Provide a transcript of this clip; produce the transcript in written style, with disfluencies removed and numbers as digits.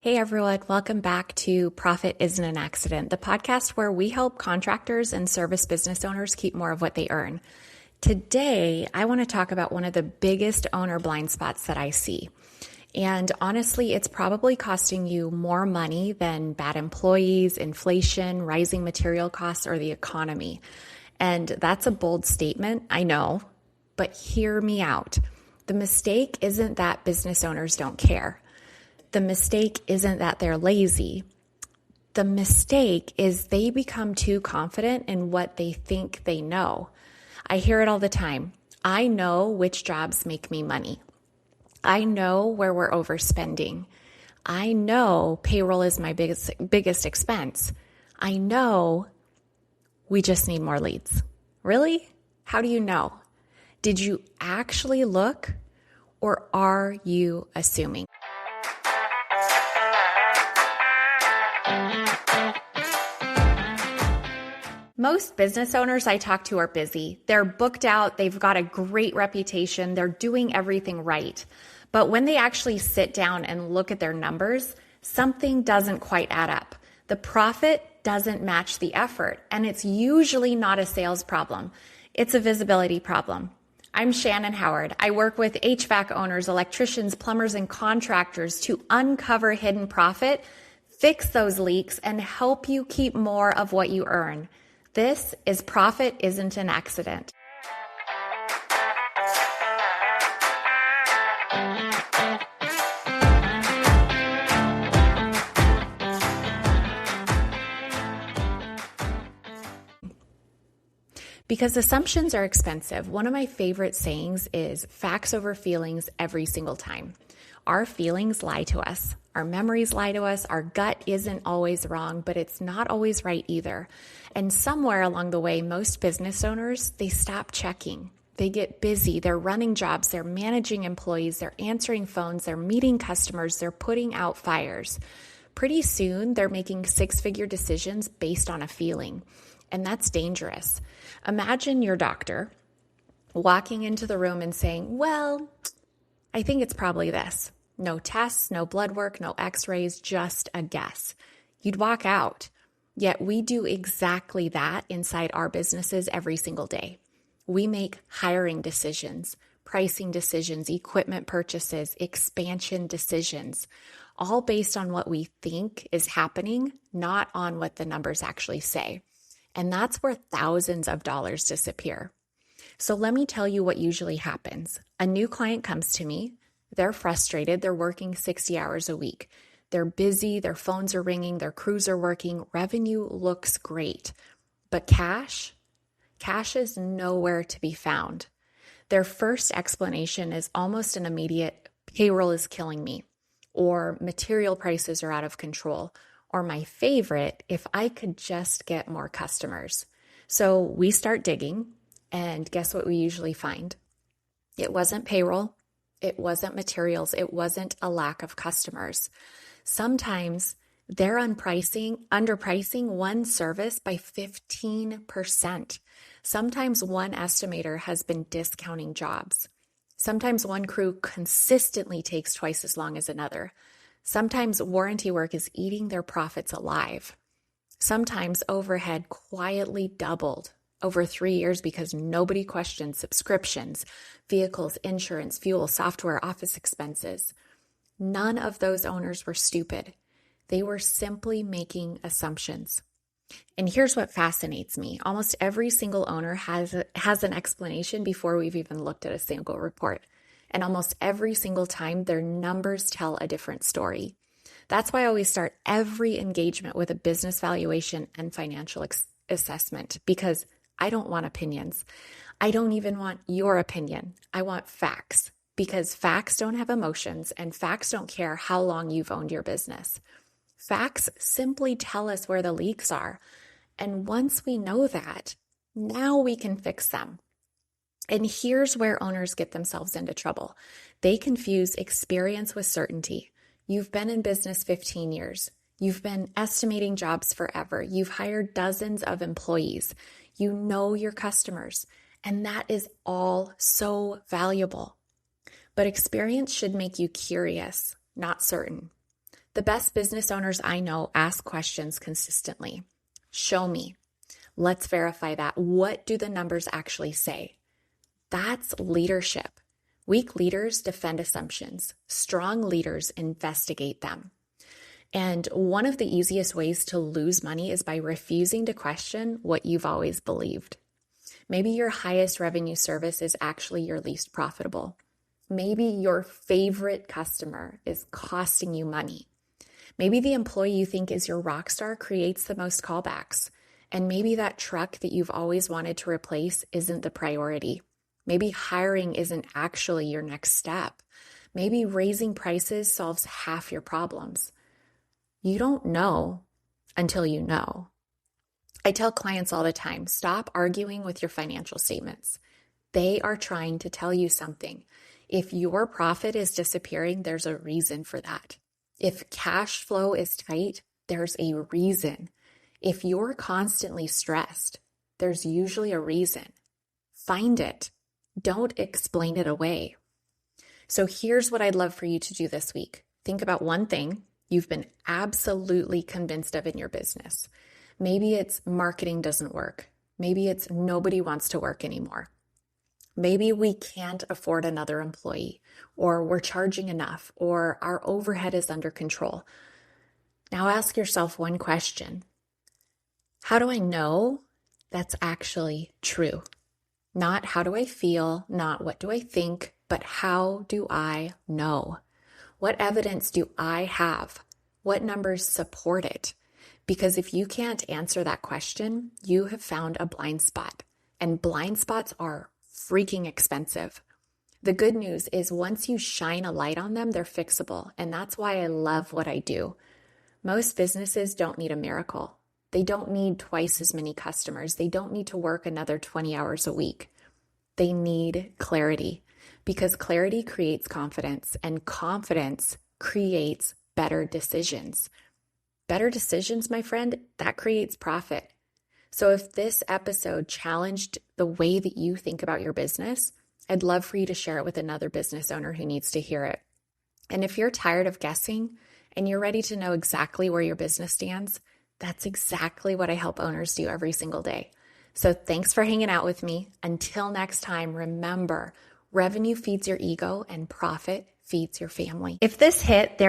Hey everyone, welcome back to Profit Isn't an Accident, the podcast where we help contractors and service business owners keep more of what they earn. Today, I want to talk about one of the biggest owner blind spots that I see. And honestly, it's probably costing you more money than bad employees, inflation, rising material costs, or the economy. And that's a bold statement, I know, but hear me out. The mistake isn't that business owners don't care. The mistake isn't that they're lazy. The mistake is they become too confident in what they think they know. I hear it all the time. I know which jobs make me money. I know where we're overspending. I know payroll is my biggest expense. I know we just need more leads. Really? How do you know? Did you actually look, or are you assuming? Most business owners I talk to are busy. They're booked out. They've got a great reputation. They're doing everything right. But when they actually sit down and look at their numbers, something doesn't quite add up. The profit doesn't match the effort, and it's usually not a sales problem. It's a visibility problem. I'm Shannon Howard. I work with HVAC owners, electricians, plumbers, and contractors to uncover hidden profit, fix those leaks, and help you keep more of what you earn. This is Profit Isn't an Accident. Because assumptions are expensive, one of my favorite sayings is facts over feelings every single time. Our feelings lie to us. Our memories lie to us. Our gut isn't always wrong, but it's not always right either. And somewhere along the way, most business owners, they stop checking. They get busy. They're running jobs. They're managing employees. They're answering phones. They're meeting customers. They're putting out fires. Pretty soon, they're making six-figure decisions based on a feeling. And that's dangerous. Imagine your doctor walking into the room and saying, well, I think it's probably this. No tests, no blood work, no x-rays, just a guess. You'd walk out. Yet we do exactly that inside our businesses every single day. We make hiring decisions, pricing decisions, equipment purchases, expansion decisions, all based on what we think is happening, not on what the numbers actually say. And that's where thousands of dollars disappear. So let me tell you what usually happens. A new client comes to me. They're frustrated. They're working 60 hours a week. They're busy. Their phones are ringing. Their crews are working. Revenue looks great. But cash is nowhere to be found. Their first explanation is almost an immediate, payroll is killing me, or material prices are out of control, or my favorite, if I could just get more customers. So we start digging, and guess what we usually find? It wasn't payroll. It wasn't materials. It wasn't a lack of customers. Sometimes they're underpricing one service by 15%. Sometimes one estimator has been discounting jobs. Sometimes one crew consistently takes twice as long as another. Sometimes warranty work is eating their profits alive. Sometimes overhead quietly doubled over 3 years because nobody questioned subscriptions, vehicles, insurance, fuel, software, office expenses. None of those owners were stupid. They were simply making assumptions. And here's what fascinates me. Almost every single owner has an explanation before we've even looked at a single report. And almost every single time, their numbers tell a different story. That's why I always start every engagement with a business valuation and financial assessment, because I don't want opinions. I don't even want your opinion. I want facts, because facts don't have emotions and facts don't care how long you've owned your business. Facts simply tell us where the leaks are. And once we know that, now we can fix them. And here's where owners get themselves into trouble. They confuse experience with certainty. You've been in business 15 years. You've been estimating jobs forever. You've hired dozens of employees. You know your customers, and that is all so valuable. But experience should make you curious, not certain. The best business owners I know ask questions consistently. Show me. Let's verify that. What do the numbers actually say? That's leadership. Weak leaders defend assumptions. Strong leaders investigate them. And one of the easiest ways to lose money is by refusing to question what you've always believed. Maybe your highest revenue service is actually your least profitable. Maybe your favorite customer is costing you money. Maybe the employee you think is your rock star creates the most callbacks. And maybe that truck that you've always wanted to replace isn't the priority. Maybe hiring isn't actually your next step. Maybe raising prices solves half your problems. You don't know until you know. I tell clients all the time, stop arguing with your financial statements. They are trying to tell you something. If your profit is disappearing, there's a reason for that. If cash flow is tight, there's a reason. If you're constantly stressed, there's usually a reason. Find it. Don't explain it away. So here's what I'd love for you to do this week. Think about one thing you've been absolutely convinced of in your business. Maybe it's marketing doesn't work. Maybe it's nobody wants to work anymore. Maybe we can't afford another employee, or we're charging enough, or our overhead is under control. Now ask yourself one question. How do I know that's actually true? Not how do I feel, not what do I think, but how do I know? What evidence do I have? What numbers support it? Because if you can't answer that question, you have found a blind spot. And blind spots are freaking expensive. The good news is once you shine a light on them, they're fixable. And that's why I love what I do. Most businesses don't need a miracle. They don't need twice as many customers. They don't need to work another 20 hours a week. They need clarity because clarity creates confidence and confidence creates better decisions. Better decisions, my friend, that creates profit. So if this episode challenged the way that you think about your business, I'd love for you to share it with another business owner who needs to hear it. And if you're tired of guessing and you're ready to know exactly where your business stands, that's exactly what I help owners do every single day. So thanks for hanging out with me. Until next time, remember, revenue feeds your ego and profit feeds your family. If this hit, there